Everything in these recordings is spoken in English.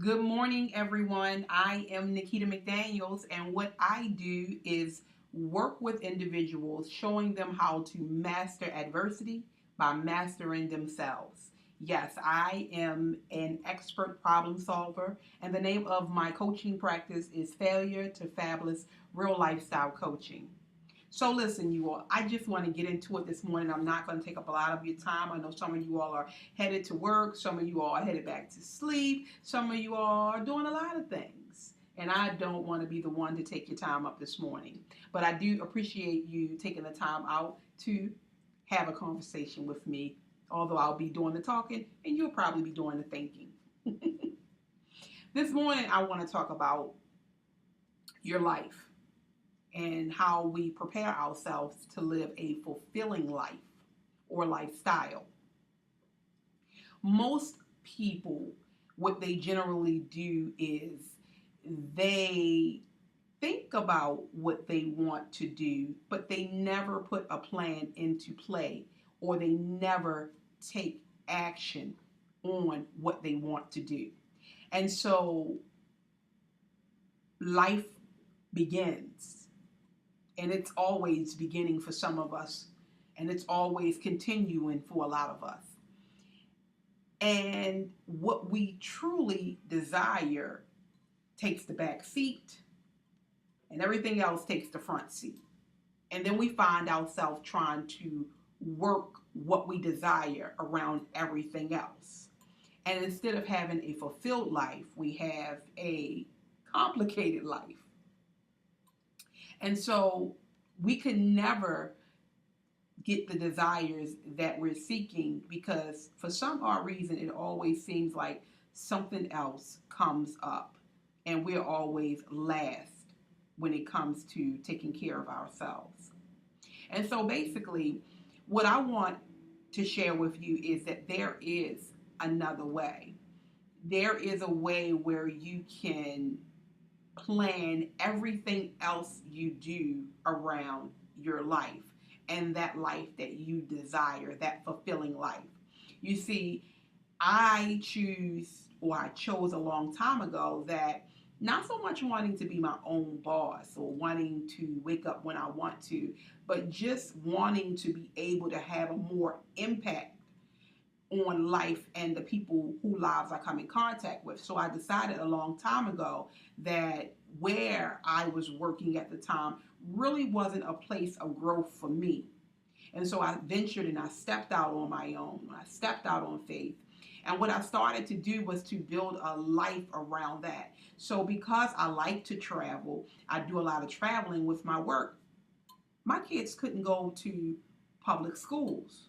Good morning, everyone. I am Nikita McDaniels, and what I do is work with individuals, showing them how to master adversity by mastering themselves. Yes, I am an expert problem solver, and the name of my coaching practice is Failure to Fabulous Real Lifestyle Coaching. So listen, you all, I just want to get into it this morning. I'm not going to take up a lot of your time. I know some of you all are headed to work, some of you all are headed back to sleep, some of you all are doing a lot of things. And I don't want to be the one to take your time up this morning. But I do appreciate you taking the time out to have a conversation with me, although I'll be doing the talking and you'll probably be doing the thinking. This morning, I want to talk about your life and how we prepare ourselves to live a fulfilling life or lifestyle. Most people, what they generally do is they think about what they want to do, but they never put a plan into play or they never take action on what they want to do. And so life begins, and it's always beginning for some of us, and it's always continuing for a lot of us. And what we truly desire takes the back seat, and everything else takes the front seat. And then we find ourselves trying to work what we desire around everything else. And instead of having a fulfilled life, we have a complicated life. And so we can never get the desires that we're seeking because for some odd reason it always seems like something else comes up and we're always last when it comes to taking care of ourselves. And so basically what I want to share with you is that there is another way. There is a way where you can plan everything else you do around your life and that life that you desire, that fulfilling life. You see, I chose a long time ago that not so much wanting to be my own boss or wanting to wake up when I want to, but just wanting to be able to have a more impact on life and the people who lives I come in contact with. So I decided a long time ago that where I was working at the time really wasn't a place of growth for me. And so I ventured and I stepped out on my own. I stepped out on faith. And what I started to do was to build a life around that. So because I like to travel, I do a lot of traveling with my work. My kids couldn't go to public schools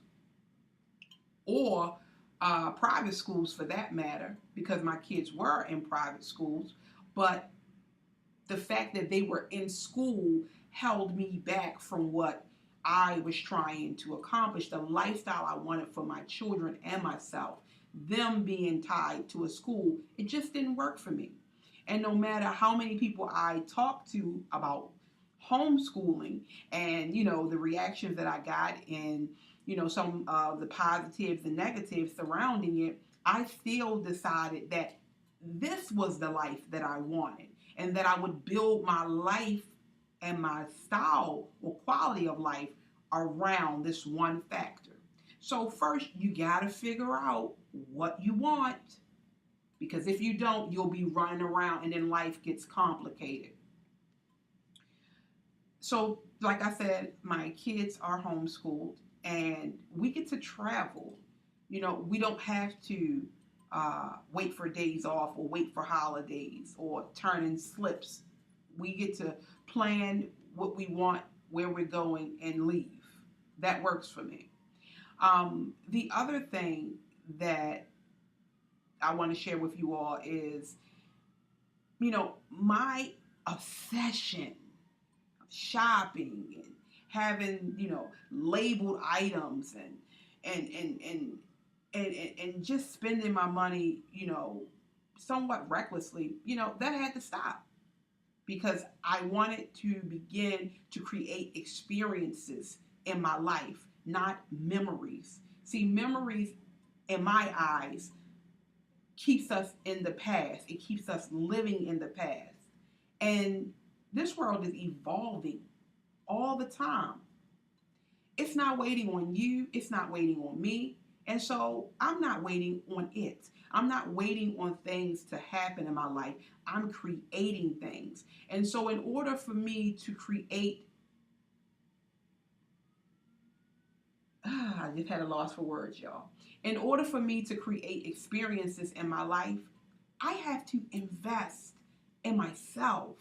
or private schools for that matter, because my kids were in private schools. But the fact that they were in school held me back from what I was trying to accomplish, the lifestyle I wanted for my children and myself. Them being tied to a school, it just didn't work for me. And no matter how many people I talked to about homeschooling and, the reactions that I got and, some of the positives and negatives surrounding it, I still decided that this was the life that I wanted and that I would build my life and my style or quality of life around this one factor. So first you got to figure out what you want, because if you don't, you'll be running around and then life gets complicated. So like I said, my kids are homeschooled and we get to travel. We don't have to wait for days off or wait for holidays or turn in slips. We get to plan what we want, where we're going, and leave. That works for me. The other thing that I want to share with you all is, my obsession of shopping and having, labeled items and just spending my money, somewhat recklessly, that had to stop because I wanted to begin to create experiences in my life, not memories. See, memories in my eyes keeps us in the past. It keeps us living in the past. And this world is evolving all the time. It's not waiting on you, it's not waiting on me. And so I'm not waiting on it. I'm not waiting on things to happen in my life. I'm creating things. And so, in order for me to create, I just had a loss for words, y'all. In order for me to create experiences in my life, I have to invest in myself.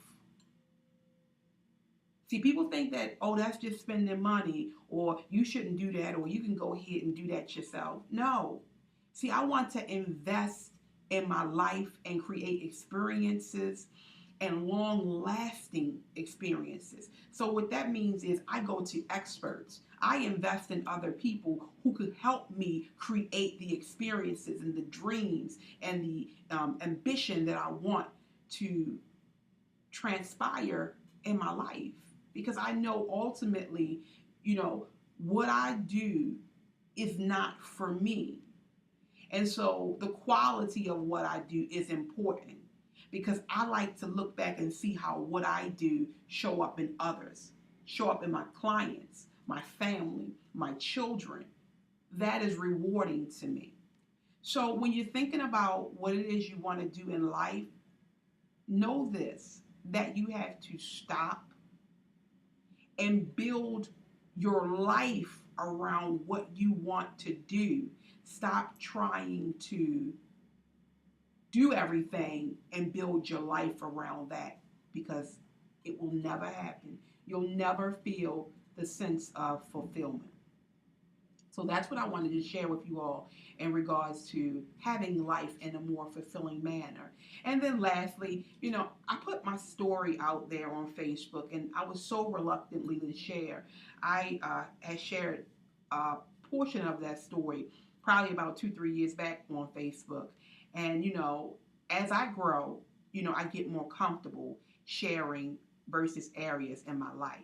See, people think that, oh, that's just spending money, or you shouldn't do that, or you can go ahead and do that yourself. No. See, I want to invest in my life and create experiences and long lasting experiences. So, what that means is I go to experts. I invest in other people who could help me create the experiences and the dreams and the ambition that I want to transpire in my life. Because I know ultimately, what I do is not for me. And so the quality of what I do is important because I like to look back and see how what I do show up in others, show up in my clients, my family, my children. That is rewarding to me. So when you're thinking about what it is you want to do in life, know this, that you have to stop and build your life around what you want to do. Stop trying to do everything and build your life around that because it will never happen. You'll never feel the sense of fulfillment. So that's what I wanted to share with you all in regards to having life in a more fulfilling manner. And then lastly, I put my story out there on Facebook and I was so reluctantly to share. I had shared a portion of that story probably about 2, 3 years back on Facebook. And, as I grow, I get more comfortable sharing versus areas in my life.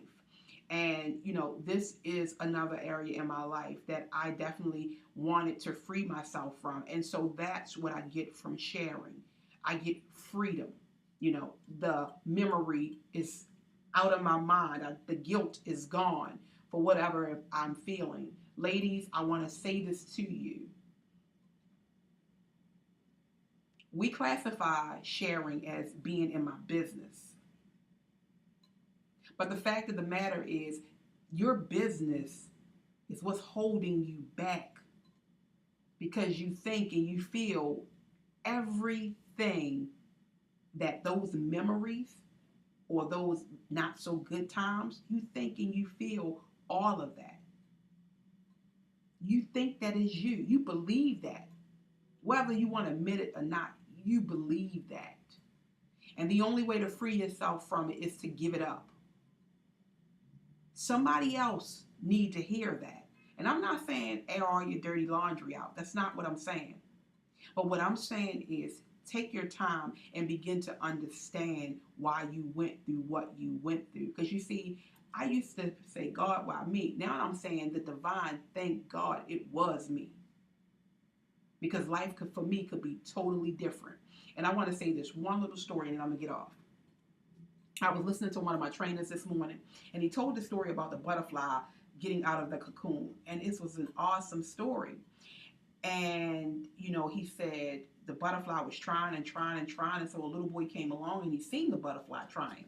And, this is another area in my life that I definitely wanted to free myself from. And so that's what I get from sharing. I get freedom. The memory is out of my mind. The guilt is gone for whatever I'm feeling. Ladies, I want to say this to you. We classify sharing as being in my business. But the fact of the matter is, your business is what's holding you back because you think and you feel everything that those memories or those not so good times, you think and you feel all of that. You think that is you. You believe that. Whether you want to admit it or not, you believe that. And the only way to free yourself from it is to give it up. Somebody else need to hear that. And I'm not saying air all your dirty laundry out. That's not what I'm saying. But what I'm saying is take your time and begin to understand why you went through what you went through. Because you see, I used to say, God, why me? Now I'm saying the divine, thank God it was me. Because life for me could be totally different. And I want to say this one little story and then I'm going to get off. I was listening to one of my trainers this morning, and he told the story about the butterfly getting out of the cocoon. And it was an awesome story. And, he said the butterfly was trying and trying and trying. And so a little boy came along and he seen the butterfly trying.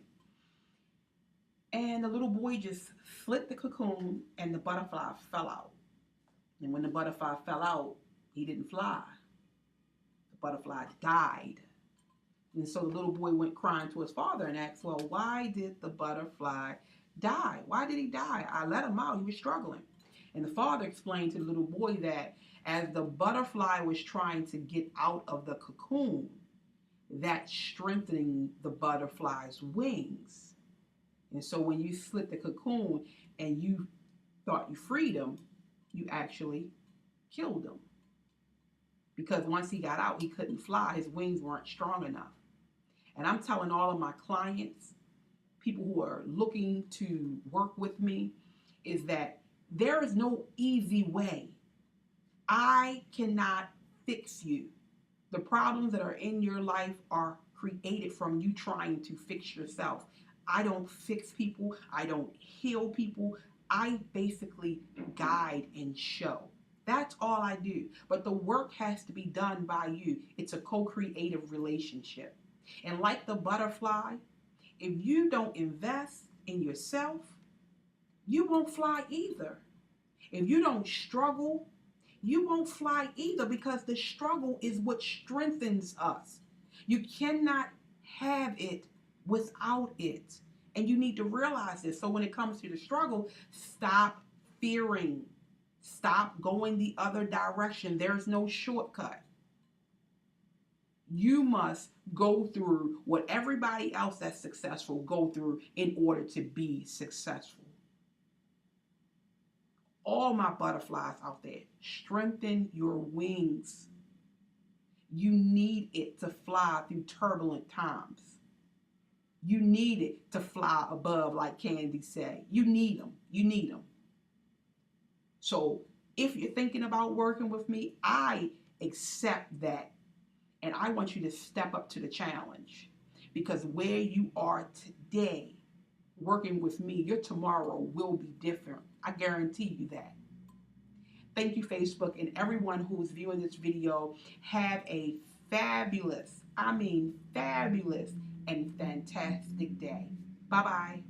And the little boy just slit the cocoon and the butterfly fell out. And when the butterfly fell out, he didn't fly. The butterfly died. And so the little boy went crying to his father and asked, well, why did the butterfly die? Why did he die? I let him out. He was struggling. And the father explained to the little boy that as the butterfly was trying to get out of the cocoon, that's strengthening the butterfly's wings. And so when you slit the cocoon and you thought you freed him, you actually killed him. Because once he got out, he couldn't fly. His wings weren't strong enough. And I'm telling all of my clients, people who are looking to work with me, is that there is no easy way. I cannot fix you. The problems that are in your life are created from you trying to fix yourself. I don't fix people, I don't heal people. I basically guide and show. That's all I do. But the work has to be done by you. It's a co creative relationship. And like the butterfly, if you don't invest in yourself, you won't fly either. If you don't struggle, you won't fly either, because the struggle is what strengthens us. You cannot have it without it. And you need to realize this. So when it comes to the struggle, stop fearing. Stop going the other direction. There's no shortcut. You must go through what everybody else that's successful go through in order to be successful. All my butterflies out there, strengthen your wings. You need it to fly through turbulent times. You need it to fly above, like Candy said. You need them. You need them. So if you're thinking about working with me, I accept that. And I want you to step up to the challenge, because where you are today working with me, your tomorrow will be different. I guarantee you that. Thank you, Facebook, and everyone who is viewing this video. Have a fabulous, I mean fabulous and fantastic day. Bye-bye.